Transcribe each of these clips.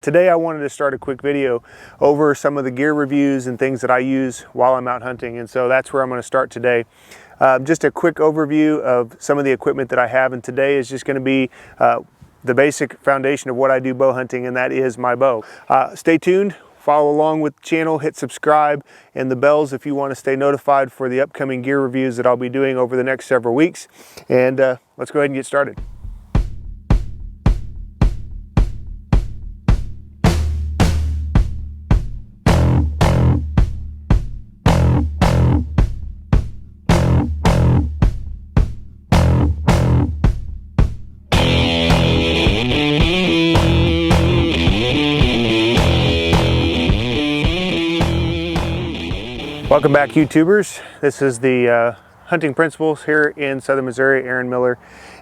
Today I wanted to start a quick video over some of the gear reviews and things that I use while I'm out hunting, and so that's where I'm going to start today. Just a quick overview of some of the equipment that I have, and today is just going to be the basic foundation of what I do bow hunting, and that is my bow. Stay tuned, follow along with the channel, hit subscribe and the bells if you want to stay notified for the upcoming gear reviews that I'll be doing over the next several weeks. And let's go ahead and get started. Welcome back, YouTubers. This is the Hunting Principles here in Southern Missouri, Aaron Miller,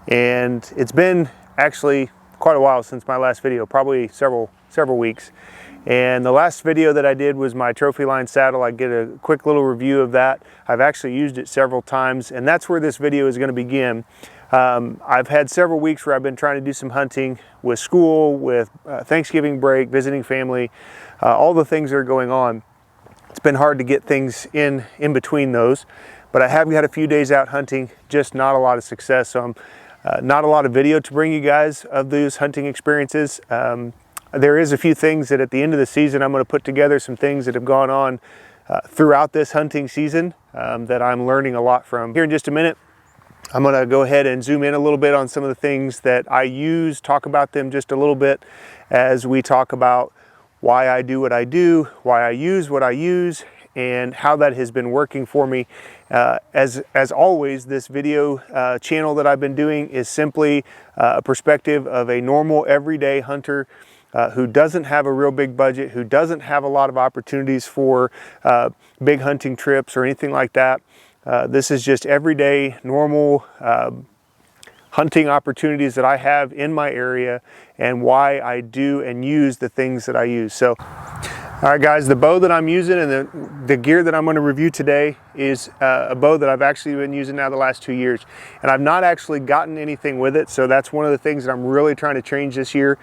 and it's been actually quite a while since my last video, probably several weeks. And the last video that I did was my Trophyline saddle. I get a quick little review of that. I've actually used it several times, and that's where this video is going to begin. I've had several weeks where I've been trying to do some hunting with school, with Thanksgiving break, visiting family, all the things that are going on. It's been hard to get things in between those, but I have had a few days out hunting, just not a lot of success. So not a lot of video to bring you guys of those hunting experiences. There is a few things that at the end of the season, I'm going to put together some things that have gone on throughout this hunting season that I'm learning a lot from. Here in just a minute, I'm going to go ahead and zoom in a little bit on some of the things that I use, talk about them just a little bit as we talk about why I do what I do, why I use what I use, and how that has been working for me. As always, this video channel that I've been doing is simply a perspective of a normal everyday hunter who doesn't have a real big budget, who doesn't have a lot of opportunities for big hunting trips or anything like that. This is just everyday, normal hunting opportunities that I have in my area and why I do and use the things that I use. So, all right guys, the bow that I'm using and the gear that I'm going to review today is a bow that I've actually been using now the last 2 years. And I've not actually gotten anything with it, so that's one of the things that I'm really trying to change this year,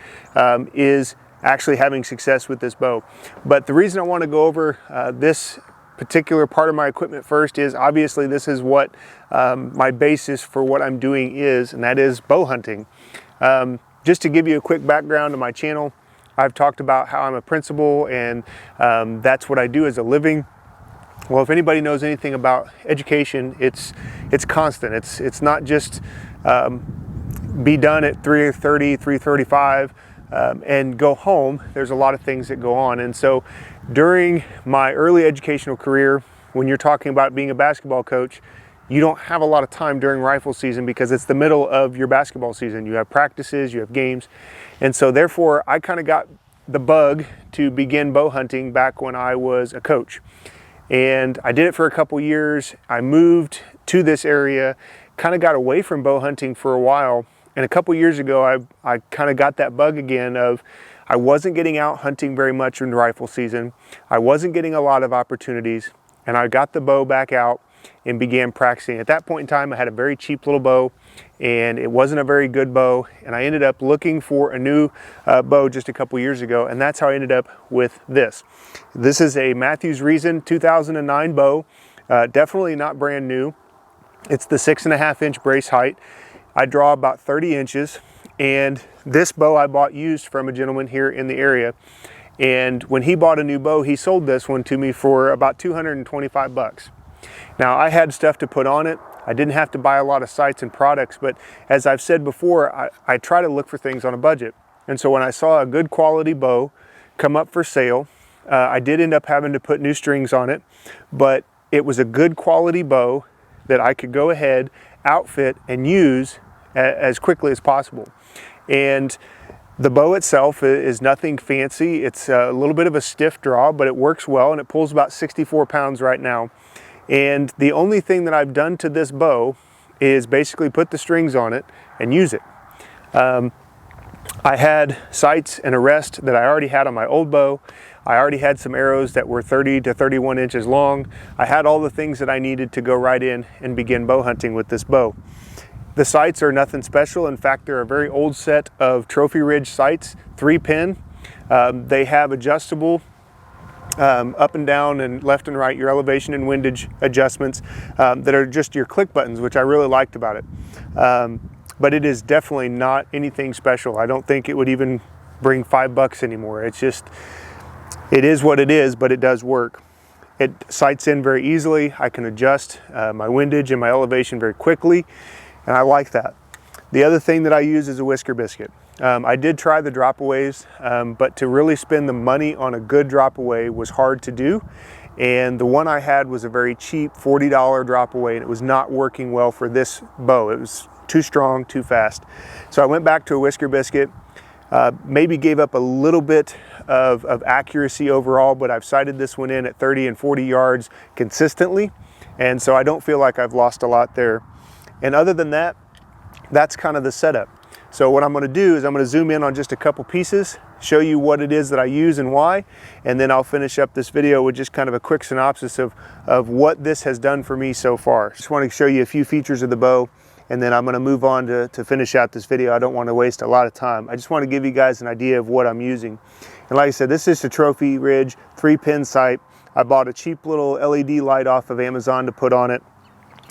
is actually having success with this bow. But the reason I want to go over this particular part of my equipment first is obviously this is what my basis for what I'm doing is, and that is bow hunting. Just to give you a quick background to my channel, I've talked about how I'm a principal and that's what I do as a living. Well, if anybody knows anything about education, it's constant. It's not just be done at 3:30, 3:35 and go home. There's a lot of things that go on. And so during my early educational career, when you're talking about being a basketball coach, you don't have a lot of time during rifle season because it's the middle of your basketball season. You have practices, you have games. And so therefore, I kind of got the bug to begin bow hunting back when I was a coach. And I did it for a couple years. I moved to this area, kind of got away from bow hunting for a while. And a couple years ago, I kind of got that bug again of I wasn't getting out hunting very much in rifle season. I wasn't getting a lot of opportunities, and I got the bow back out and began practicing. At that point in time, I had a very cheap little bow, and it wasn't a very good bow, and I ended up looking for a new bow just a couple years ago, and that's how I ended up with this. This is a Mathews Reason 2009 bow, definitely not brand new. It's the 6.5 inch brace height. I draw about 30 inches, and this bow I bought used from a gentleman here in the area. And when he bought a new bow, he sold this one to me for about 225 bucks. Now, I had stuff to put on it. I didn't have to buy a lot of sights and products, but as I've said before, I try to look for things on a budget. And so when I saw a good quality bow come up for sale, I did end up having to put new strings on it, but it was a good quality bow that I could go ahead, outfit, and use as quickly as possible. And the bow itself is nothing fancy. It's a little bit of a stiff draw, but it works well, and it pulls about 64 pounds right now. And the only thing that I've done to this bow is basically put the strings on it and use it. I had sights and a rest that I already had on my old bow. I already had some arrows that were 30 to 31 inches long. I had all the things that I needed to go right in and begin bow hunting with this bow. The sights are nothing special. In fact, they're a very old set of Trophy Ridge sights, 3-pin. They have adjustable up and down and left and right, your elevation and windage adjustments that are just your click buttons, which I really liked about it. But it is definitely not anything special. I don't think it would even bring $5 anymore. It's just, it is what it is, but it does work. It sights in very easily. I can adjust my windage and my elevation very quickly, and I like that. The other thing that I use is a whisker biscuit. I did try the drop-aways, but to really spend the money on a good drop-away was hard to do. And the one I had was a very cheap $40 drop-away, and it was not working well for this bow. It was too strong, too fast. So I went back to a whisker biscuit, maybe gave up a little bit of accuracy overall, but I've sighted this one in at 30 and 40 yards consistently. And so I don't feel like I've lost a lot there. And other than that, that's kind of the setup. So what I'm going to do is I'm going to zoom in on just a couple pieces, show you what it is that I use and why, and then I'll finish up this video with just kind of a quick synopsis of what this has done for me so far. Just want to show you a few features of the bow, and then I'm going to move on to finish out this video. I don't want to waste a lot of time. I just want to give you guys an idea of what I'm using. And like I said, this is a Trophy Ridge 3-pin sight. I bought a cheap little LED light off of Amazon to put on it.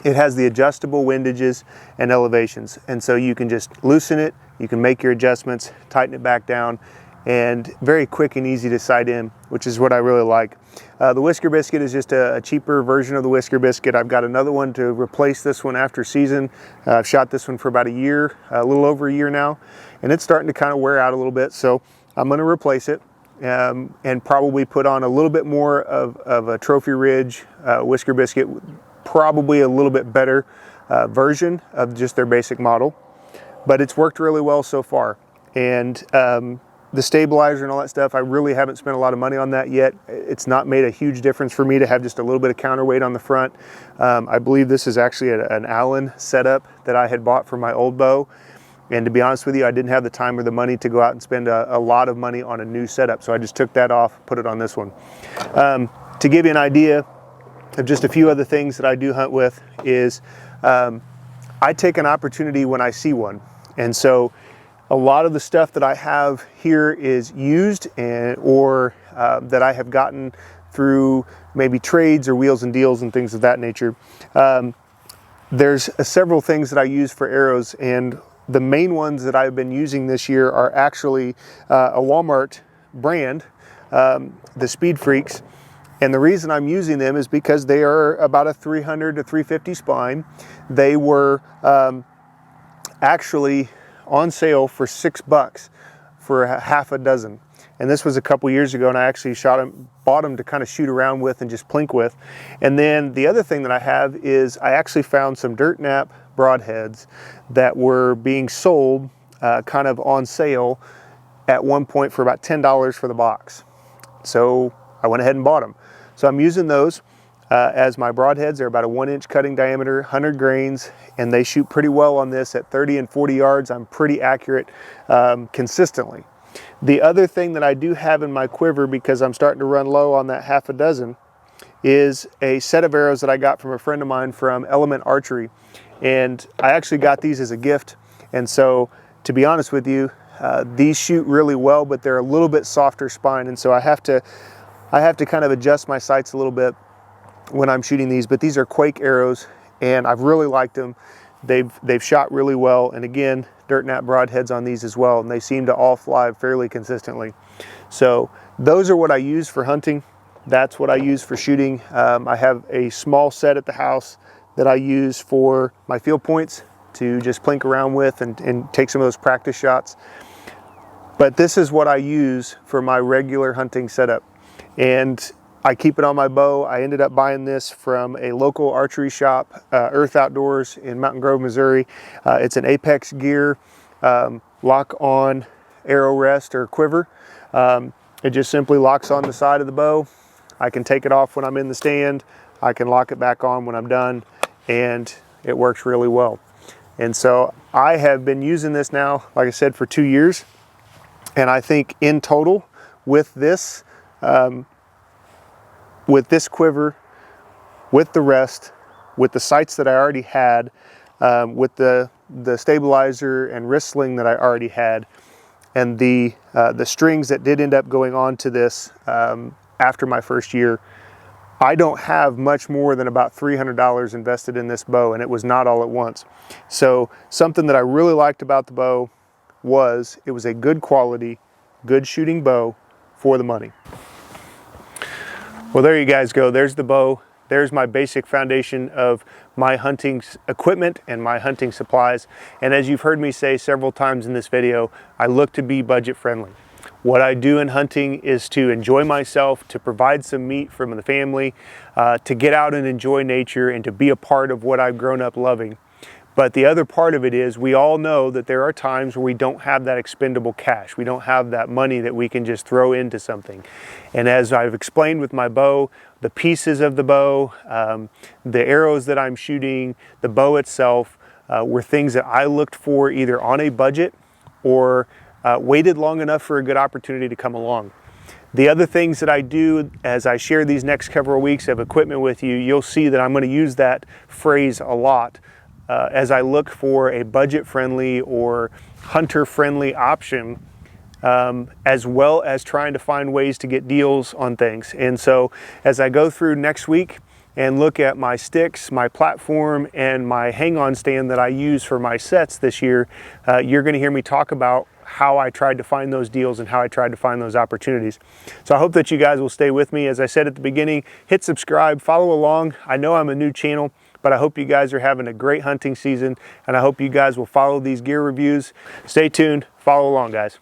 It has the adjustable windages and elevations, and so you can just loosen it, you can make your adjustments, tighten it back down, and very quick and easy to sight in, which is what I really like. The whisker biscuit is just a cheaper version of the whisker biscuit. I've got another one to replace this one after season. I've shot this one for about a year, a little over a year now, and it's starting to kind of wear out a little bit, so I'm going to replace it. And probably put on a little bit more of a Trophy Ridge whisker biscuit, probably a little bit better version of just their basic model, but it's worked really well so far. And the stabilizer and all that stuff, I really haven't spent a lot of money on that yet. It's not made a huge difference for me to have just a little bit of counterweight on the front. I believe this is actually an Allen setup that I had bought for my old bow. And to be honest with you, I didn't have the time or the money to go out and spend a lot of money on a new setup. So I just took that off, put it on this one. To give you an idea of just a few other things that I do hunt with is I take an opportunity when I see one. And so a lot of the stuff that I have here is used or that I have gotten through maybe trades or wheels and deals and things of that nature. There's several things that I use for arrows, and the main ones that I've been using this year are actually a Walmart brand, the Speed Freaks. And the reason I'm using them is because they are about a 300 to 350 spine. They were actually on sale for $6 for half a dozen. And this was a couple years ago, and I actually bought them to kind of shoot around with and just plink with. And then the other thing that I have is I actually found some Dirt Nap broadheads that were being sold kind of on sale at one point for about $10 for the box. So I went ahead and bought them. So I'm using those as my broadheads. They're about a 1-inch cutting diameter, 100 grains, and they shoot pretty well on this at 30 and 40 yards. I'm pretty accurate consistently. The other thing that I do have in my quiver, because I'm starting to run low on that half a dozen, is a set of arrows that I got from a friend of mine from Element Archery. And I actually got these as a gift. And so, to be honest with you, these shoot really well, but they're a little bit softer spine. And so I have to kind of adjust my sights a little bit when I'm shooting these. But these are Quake arrows, and I've really liked them. They've shot really well. And again, Dirt Nap broadheads on these as well. And they seem to all fly fairly consistently. So those are what I use for hunting. That's what I use for shooting. I have a small set at the house that I use for my field points to just plink around with and take some of those practice shots. But this is what I use for my regular hunting setup. And I keep it on my bow. I ended up buying this from a local archery shop, Earth Outdoors in Mountain Grove, Missouri. It's an Apex Gear lock-on arrow rest or quiver. It just simply locks on the side of the bow. I can take it off when I'm in the stand. I can lock it back on when I'm done, and it works really well. And so I have been using this now, like I said, for 2 years. And I think in total with this quiver, with the rest, with the sights that I already had, with the stabilizer and wrist sling that I already had, and the strings that did end up going on to this after my first year, I don't have much more than about $300 invested in this bow, and it was not all at once. So something that I really liked about the bow was it was a good quality, good shooting bow for the money. Well, there you guys go. There's the bow. There's my basic foundation of my hunting equipment and my hunting supplies. And as you've heard me say several times in this video, I look to be budget friendly. What I do in hunting is to enjoy myself, to provide some meat from the family, to get out and enjoy nature and to be a part of what I've grown up loving. But the other part of it is we all know that there are times where we don't have that expendable cash. We don't have that money that we can just throw into something. And as I've explained with my bow, the pieces of the bow, the arrows that I'm shooting, the bow itself, were things that I looked for either on a budget or waited long enough for a good opportunity to come along. The other things that I do as I share these next couple of weeks of equipment with you, you'll see that I'm going to use that phrase a lot as I look for a budget-friendly or hunter-friendly option, as well as trying to find ways to get deals on things. And so as I go through next week and look at my sticks, my platform, and my hang-on stand that I use for my sets this year, you're going to hear me talk about how I tried to find those deals and how I tried to find those opportunities. So I hope that you guys will stay with me. As I said at the beginning, hit subscribe, follow along. I know I'm a new channel, but I hope you guys are having a great hunting season, and I hope you guys will follow these gear reviews. Stay tuned, follow along, guys.